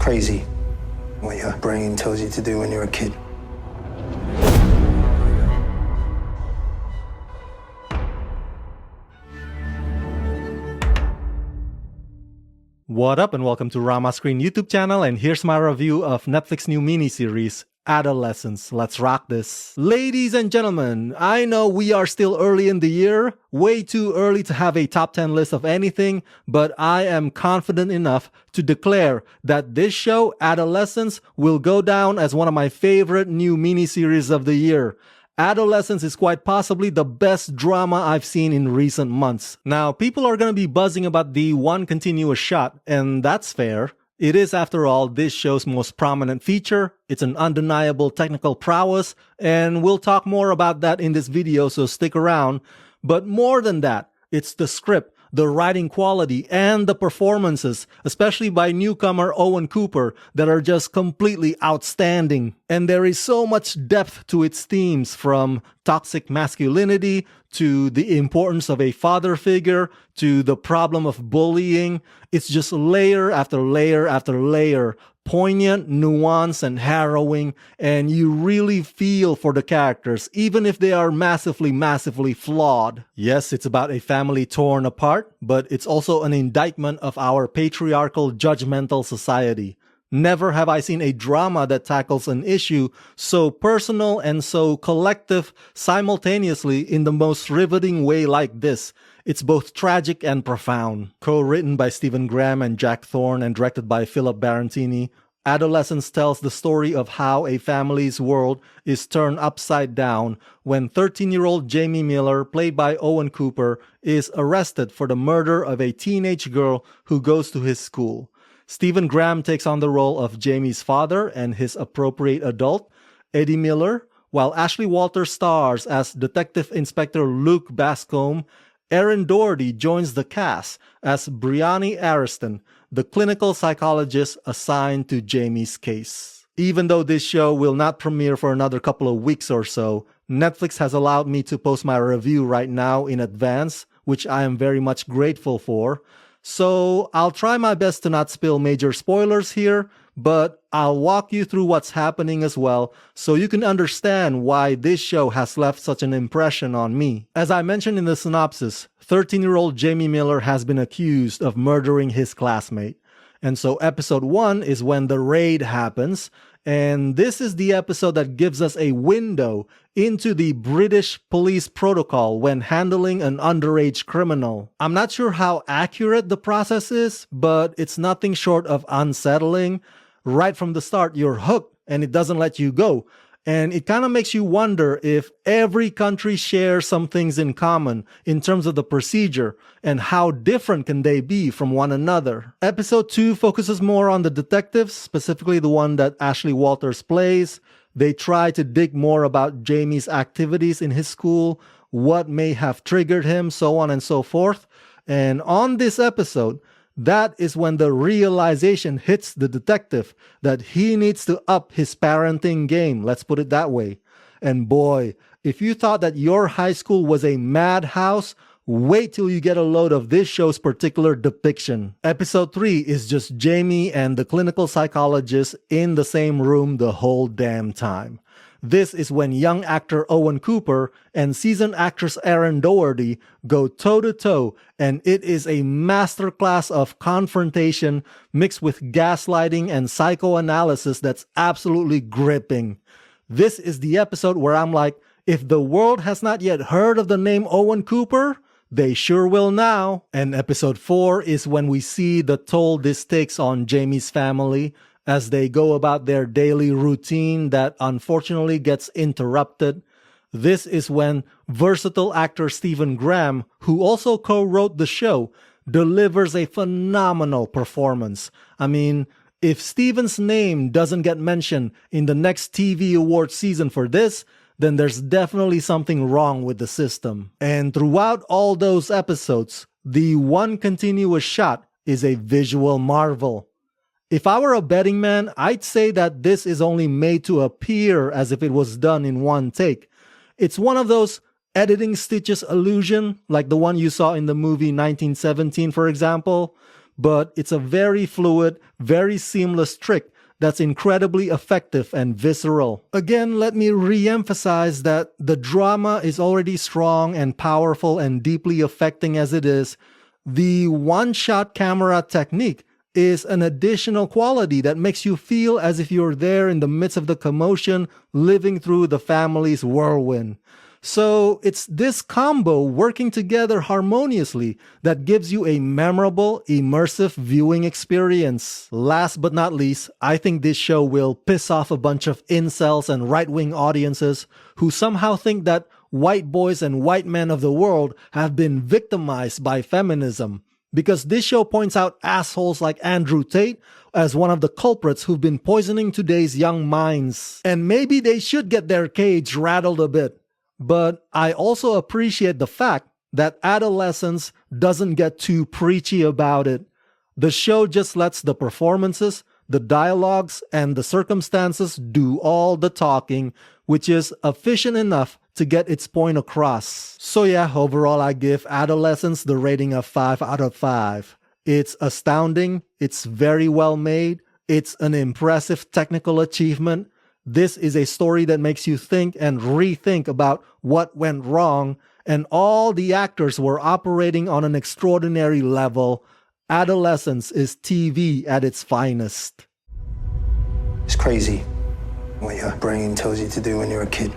crazy what your brain tells you to do when you're a kid. What up and welcome to Rama Screen YouTube channel, and here's my review of Netflix new miniseries, Adolescence. Let's rock this. Ladies and gentlemen, I know we are still early in the year, way too early to have a top 10 list of anything, but I am confident enough to declare that this show, Adolescence, will go down as one of my favorite new miniseries of the year. Adolescence is quite possibly the best drama I've seen in recent months. Now, people are going to be buzzing about the one continuous shot, and that's fair. It is, after all, this show's most prominent feature. It's an undeniable technical prowess, and we'll talk more about that in this video, so stick around. But more than that, it's the script, the writing quality, and the performances, especially by newcomer Owen Cooper, that are just completely outstanding. And there is so much depth to its themes, from toxic masculinity to the importance of a father figure to the problem of bullying. It's just layer after layer after layer, poignant, nuanced, and harrowing, and you really feel for the characters, even if they are massively flawed. Yes, it's about a family torn apart, but it's also an indictment of our patriarchal, judgmental society. Never have I seen a drama that tackles an issue so personal and so collective simultaneously in the most riveting way like this. It's both tragic and profound. Co-written by Stephen Graham and Jack Thorne and directed by Philip Barantini, Adolescence tells the story of how a family's world is turned upside down when 13-year-old Jamie Miller, played by Owen Cooper, is arrested for the murder of a teenage girl who goes to his school. Stephen Graham takes on the role of Jamie's father and his appropriate adult, Eddie Miller, while Ashley Walters stars as Detective Inspector Luke Bascombe. Erin Doherty joins the cast as Brianni Ariston, the clinical psychologist assigned to Jamie's case. Even though this show will not premiere for another couple of weeks or so, Netflix has allowed me to post my review right now in advance, which I am very much grateful for. So I'll try my best to not spill major spoilers here, but I'll walk you through what's happening as well, so you can understand why this show has left such an impression on me. As I mentioned in the synopsis, 13-year-old Jamie Miller has been accused of murdering his classmate. And so episode 1 is when the raid happens, and this is the episode that gives us a window into the British police protocol when handling an underage criminal. I'm not sure how accurate the process is, but it's nothing short of unsettling. Right from the start, you're hooked and it doesn't let you go. And it kind of makes you wonder if every country shares some things in common in terms of the procedure, and how different can they be from one another. Episode 2 focuses more on the detectives, specifically the one that Ashley Walters plays. They try to dig more about Jamie's activities in his school, what may have triggered him, so on and so forth. And on this episode, that is when the realization hits the detective that he needs to up his parenting game, let's put it that way. And boy, if you thought that your high school was a madhouse, wait till you get a load of this show's particular depiction. Episode 3 is just Jamie and the clinical psychologist in the same room the whole damn time. This is when young actor Owen Cooper and seasoned actress Erin Doherty go toe-to-toe, and it is a masterclass of confrontation mixed with gaslighting and psychoanalysis that's absolutely gripping. This is the episode where I'm like, if the world has not yet heard of the name Owen Cooper, they sure will now. And episode 4 is when we see the toll this takes on Jamie's family as they go about their daily routine that unfortunately gets interrupted. This is when versatile actor Stephen Graham, who also co-wrote the show, delivers a phenomenal performance. I mean, if Stephen's name doesn't get mentioned in the next TV award season for this, then there's definitely something wrong with the system. And throughout all those episodes, the one continuous shot is a visual marvel. If I were a betting man, I'd say that this is only made to appear as if it was done in one take. It's one of those editing stitches illusion, like the one you saw in the movie 1917, for example. but it's a very fluid, very seamless trick that's incredibly effective and visceral. Again, let me re-emphasize that the drama is already strong and powerful and deeply affecting as it is. The one-shot camera technique is an additional quality that makes you feel as if you're there in the midst of the commotion, living through the family's whirlwind. So it's this combo working together harmoniously that gives you a memorable, immersive viewing experience. Last but not least, I think this show will piss off a bunch of incels and right-wing audiences who somehow think that white boys and white men of the world have been victimized by feminism. Because this show points out assholes like Andrew Tate as one of the culprits who've been poisoning today's young minds. And maybe they should get their cage rattled a bit. But I also appreciate the fact that Adolescence doesn't get too preachy about it. The show just lets the performances, the dialogues, and the circumstances do all the talking, which is efficient enough to get its point across. So yeah, overall I give Adolescence the rating of 5 out of 5. It's astounding, it's very well made, it's an impressive technical achievement. This is a story that makes you think and rethink about what went wrong, and all the actors were operating on an extraordinary level. Adolescence is TV at its finest. It's crazy what your brain tells you to do when you're a kid.